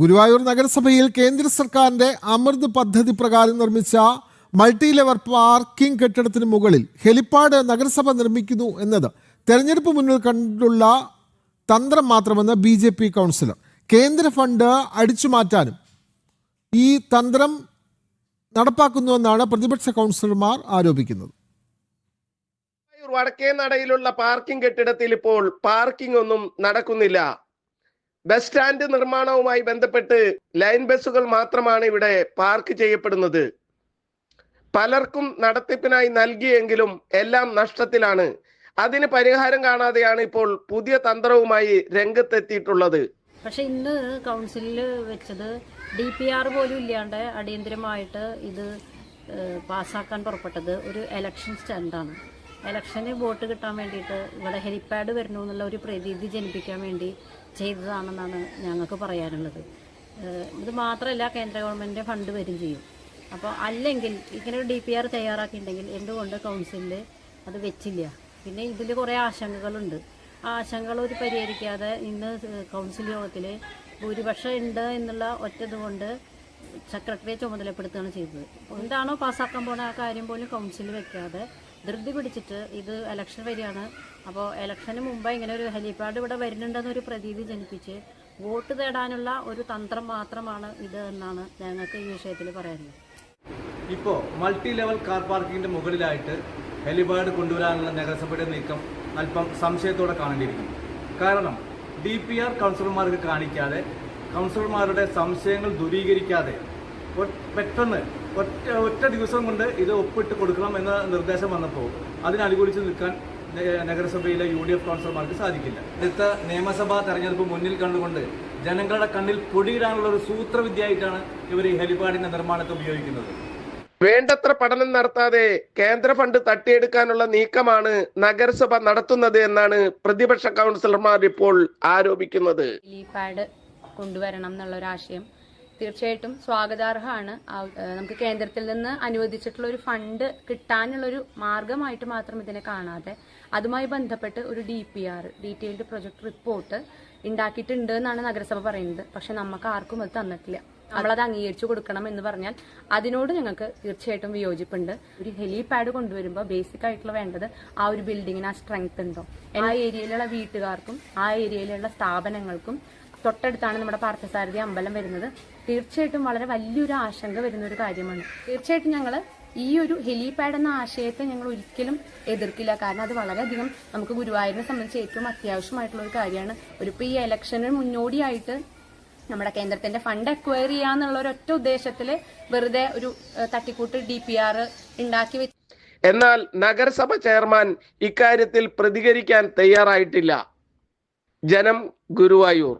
ഗുരുവായൂർ നഗരസഭയിൽ കേന്ദ്ര സർക്കാരിന്റെ അമൃത് പദ്ധതി പ്രകാരം നിർമ്മിച്ച മൾട്ടി ലെവൽ പാർക്കിംഗ് കെട്ടിടത്തിന് മുകളിൽ ഹെലിപ്പാഡ് നഗരസഭ നിർമ്മിക്കുന്നു എന്നത് തെരഞ്ഞെടുപ്പ് മുന്നിൽ കണ്ടുള്ള തന്ത്രം മാത്രമെന്ന് BJP കൗൺസിലർ. കേന്ദ്ര ഫണ്ട് അടിച്ചുമാറ്റാനും ഈ തന്ത്രം നടപ്പാക്കുന്നുവെന്നാണ് പ്രതിപക്ഷ കൗൺസിലർമാർ ആരോപിക്കുന്നത്. വടക്കേ നടയിലുള്ള പാർക്കിംഗ് കെട്ടിടത്തിൽ ഇപ്പോൾ പാർക്കിംഗ് ഒന്നും നടക്കുന്നില്ല. ബസ് സ്റ്റാൻഡ് നിർമ്മാണവുമായി ബന്ധപ്പെട്ട് ലൈൻ ബസ്സുകൾ മാത്രമാണ് ഇവിടെ പാർക്ക് ചെയ്യപ്പെടുന്നത്. പലർക്കും നടത്തിപ്പിനായി നൽകിയെങ്കിലും എല്ലാം നഷ്ടത്തിലാണ്. അതിന് പരിഹാരം കാണാതെയാണ് ഇപ്പോൾ പുതിയ തന്ത്രവുമായി രംഗത്തെത്തിയിട്ടുള്ളത്. പക്ഷെ ഇന്ന് കൗൺസിലിൽ വെച്ചത് DPR പോലും ഇല്ലാണ്ട് അടിയന്തരമായിട്ട് ഇത് പാസ്സാക്കാൻ പുറപ്പെട്ടത് ഒരു ഇലക്ഷൻ സ്റ്റാൻഡാണ്. ഇലക്ഷന് വോട്ട് കിട്ടാൻ വേണ്ടിയിട്ട് ഇവിടെ ഹെലിപ്പാഡ് വരുന്നു എന്നുള്ള ഒരു പ്രതീതി ജനിപ്പിക്കാൻ വേണ്ടി ചെയ്തതാണെന്നാണ് ഞങ്ങൾക്ക് പറയാനുള്ളത്. ഇത് മാത്രമല്ല, കേന്ദ്ര ഗവൺമെൻറ് ഫണ്ട് വരും ചെയ്യും. അപ്പോൾ അല്ലെങ്കിൽ ഇങ്ങനെ ഒരു DPR തയ്യാറാക്കിയിട്ടുണ്ടെങ്കിൽ എന്തുകൊണ്ട് കൗൺസിലിൽ അത് വെച്ചില്ല? പിന്നെ ഇതിൽ കുറേ ആശങ്കകളുണ്ട്. ആ ആശങ്കകൾ ഒരു പരിഹരിക്കാതെ ഇന്ന് കൗൺസിൽ യോഗത്തിൽ ഭൂരിപക്ഷം ഉണ്ട് എന്നുള്ള ഒറ്റതുകൊണ്ട് സെക്രട്ടറിയെ ചുമതലപ്പെടുത്തുകയാണ് ചെയ്തത്. എന്താണോ പാസ്സാക്കാൻ പോണ ആ കാര്യം പോലും കൗൺസിലിൽ വെക്കാതെ ധൃതി പിടിച്ചിട്ട് ഇത് ഇലക്ഷൻ വരികയാണ്, അപ്പോൾ ഇലക്ഷന് മുമ്പ് ഇങ്ങനെ ഒരു ഹെലിപ്പാഡ് ഇവിടെ വരുന്നുണ്ടെന്നൊരു പ്രതീതി ജനിപ്പിച്ച് വോട്ട് തേടാനുള്ള ഒരു തന്ത്രം മാത്രമാണ് ഇത് എന്നാണ് ഞങ്ങൾക്ക് ഈ വിഷയത്തിൽ പറയാനുള്ളത്. ഇപ്പോൾ മൾട്ടി ലെവൽ കാർ പാർക്കിങ്ങിൻ്റെ മുകളിലായിട്ട് ഹെലിപാഡ് കൊണ്ടുവരാനുള്ള നഗരസഭയുടെ നീക്കം അല്പം സംശയത്തോടെ കാണേണ്ടിയിരിക്കുന്നു. കാരണം DPR കൗൺസിലർമാർക്ക് കാണിക്കാതെ, കൗൺസിലർമാരുടെ സംശയങ്ങൾ ദൂരീകരിക്കാതെ പെട്ടെന്ന് ഒറ്റ ദിവസം കൊണ്ട് ഇത് ഒപ്പിട്ട് കൊടുക്കണം എന്ന നിർദ്ദേശം വന്നപ്പോൾ അതിനനുകൂലിച്ച് നിൽക്കാൻ നഗരസഭയിലെ UDF കൗൺസിലർമാർക്ക് സാധിക്കില്ല. അടുത്ത നിയമസഭാ തെരഞ്ഞെടുപ്പ് മുന്നിൽ കണ്ടുകൊണ്ട് ജനങ്ങളുടെ കണ്ണിൽ പൊടിയിടാനുള്ള ഒരു സൂത്രവിദ്യയായിട്ടാണ് ഇവർ ഈ ഹെലിപാഡിന്റെ നിർമ്മാണത്തെ ഉപയോഗിക്കുന്നത്. വേണ്ടത്ര പഠനം നടത്താതെ കേന്ദ്ര ഫണ്ട് തട്ടിയെടുക്കാനുള്ള നീക്കമാണ് നഗരസഭ നടത്തുന്നത് എന്നാണ് പ്രതിപക്ഷ കൗൺസിലർമാർ ഇപ്പോൾ ആരോപിക്കുന്നത്. ഹെലിപ്പാഡ് കൊണ്ടുവരണം എന്നുള്ളൊരാശയം തീർച്ചയായിട്ടും സ്വാഗതാർഹമാണ്. നമുക്ക് കേന്ദ്രത്തിൽ നിന്ന് അനുവദിച്ചിട്ടുള്ള ഒരു ഫണ്ട് കിട്ടാനുള്ളൊരു മാർഗമായിട്ട് മാത്രം ഇതിനെ കാണാതെ അതുമായി ബന്ധപ്പെട്ട് ഒരു DPR ഡീറ്റെയിൽഡ് പ്രൊജക്ട് റിപ്പോർട്ട് ഉണ്ടാക്കിയിട്ടുണ്ട് എന്നാണ് നഗരസഭ പറയുന്നത്. പക്ഷെ നമുക്ക് ആർക്കും അത് തന്നിട്ടില്ല. നമ്മളത് അംഗീകരിച്ചു കൊടുക്കണം എന്ന് പറഞ്ഞാൽ അതിനോട് ഞങ്ങൾക്ക് തീർച്ചയായിട്ടും വിയോജിപ്പുണ്ട്. ഒരു ഹെലിപാഡ് കൊണ്ടുവരുമ്പോൾ ബേസിക് ആയിട്ടുള്ള വേണ്ടത് ആ ഒരു ബിൽഡിങ്ങിന് ആ സ്ട്രെങ്ത് ഉണ്ടോ, ആ ഏരിയയിലുള്ള വീട്ടുകാർക്കും ആ ഏരിയയിലുള്ള സ്ഥാപനങ്ങൾക്കും. തൊട്ടടുത്താണ് നമ്മുടെ പാർത്ഥസാരഥി അമ്പലം വരുന്നത്. തീർച്ചയായിട്ടും വളരെ വലിയൊരു ആശങ്ക വരുന്ന ഒരു കാര്യമാണ്. തീർച്ചയായിട്ടും ഞങ്ങൾ ഈ ഒരു ഹെലിപാഡ് എന്ന ആശയത്തെ ഞങ്ങൾ ഒരിക്കലും എതിർക്കില്ല. കാരണം അത് വളരെയധികം നമുക്ക് ഗുരുവായൂരിനെ സംബന്ധിച്ച് ഏറ്റവും അത്യാവശ്യമായിട്ടുള്ള ഒരു കാര്യമാണ്. ഈ ഇലക്ഷന് മുന്നോടിയായിട്ട് നമ്മുടെ കേന്ദ്രത്തിന്റെ ഫണ്ട് അക്വയർ ചെയ്യാന്നുള്ള ഒരൊറ്റ ഉദ്ദേശത്തിൽ വെറുതെ ഒരു തട്ടിക്കൂട്ട് DPR ഉണ്ടാക്കി വെച്ചു. എന്നാൽ നഗരസഭ ചെയർമാൻ ഇക്കാര്യത്തിൽ പ്രതികരിക്കാൻ തയ്യാറായിട്ടില്ല. ജനം, ഗുരുവായൂർ.